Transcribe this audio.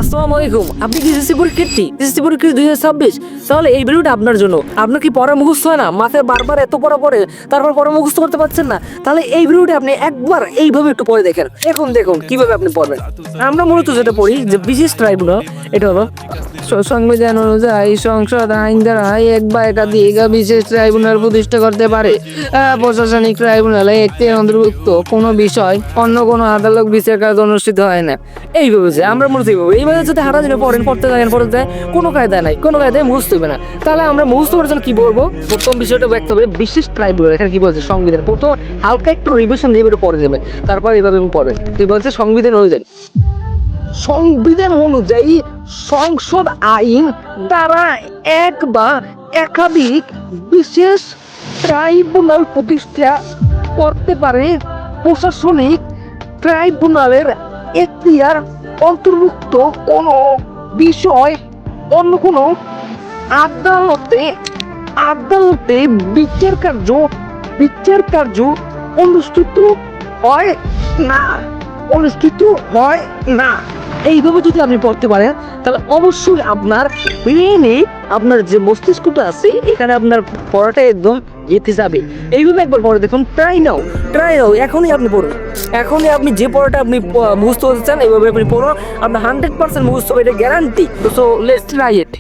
আসসালামু আলাইকুম। আপনি কি এসএসসি পরীক্ষার্থী? এসএসসি পরীক্ষা 2026? তাহলে এই ভিডিওটা আপনার জন্য। আপনার কি পড়া মুখস্থ হয় না? মাথায় বারবার এত পড়া পড়ে, তারপর পড়া মুখস্থ করতে পারছেন না? তাহলে এই ভিডিওটা আপনি একবার এইভাবে একটু পড়ে দেখেন। দেখুন কিভাবে আপনি পড়বেন। আমরা মূলত যেটা পড়ি যে বিশেষ ট্রাইব্যুনাল, এটা হলো সংবিধান অনুযায়ী সংসদ আইন দ্বারা এক বা একাধিক বিশেষ ট্রাইব্যুনাল প্রতিষ্ঠা করতে পারে। প্রশাসনিক ট্রাইব্যুনালে একটি অন্তর্ভুক্ত কোনো বিষয় অন্য কোনো আদালত বিচার কাজ অনুষ্ঠিত হয় না। এইভাবে যে আমরা মূলত এইভাবে যদি হারা দিনে পড়তে যায় কোনো কায়দায় মুখস্থ হবে না। তাহলে আমরা মুখস্থ করার জন্য কি বলবো? প্রথম বিষয়টা ব্যক্ত হবে বিশেষ ট্রাইব্যুনাল। এখানে কি বলছে? সংবিধান। প্রথম হালকা একটু রিভিশন দিয়ে পড়ে যাবে, তারপর এইভাবে পড়বে। কি বলছে? সংবিধান অনুযায়ী সংসদ আইন দ্বারা এক বা একাধিক বিশেষ ট্রাইব্যুনাল প্রতিষ্ঠা করতে পারে। প্রশাসনিক ট্রাইব্যুনালের এখতিয়ার অন্তর্ভুক্ত কোনো বিষয় অন্য কোনো আদালতে আদালতে বিচার কার্য অনুষ্ঠিত হয় না অনুষ্ঠিত হয় না। এইভাবে যদি আপনি পড়তে পারেন তাহলে অবশ্যই আপনার ব্রেনে, আপনার যে মস্তিষ্কটা আছে এখানে আপনার পড়াটা একদম যেতে যাবে। এইভাবে একবার পড়ে দেখুন। ট্রাই নাও। এখনই আপনি পড়ুন। এখনই আপনি যে পড়াটা আপনি মুখস্থ করতে চান এইভাবে আপনি পড়ুন। আপনার 100% মুখস্থ হবে, এটা guarantee. So let's try it.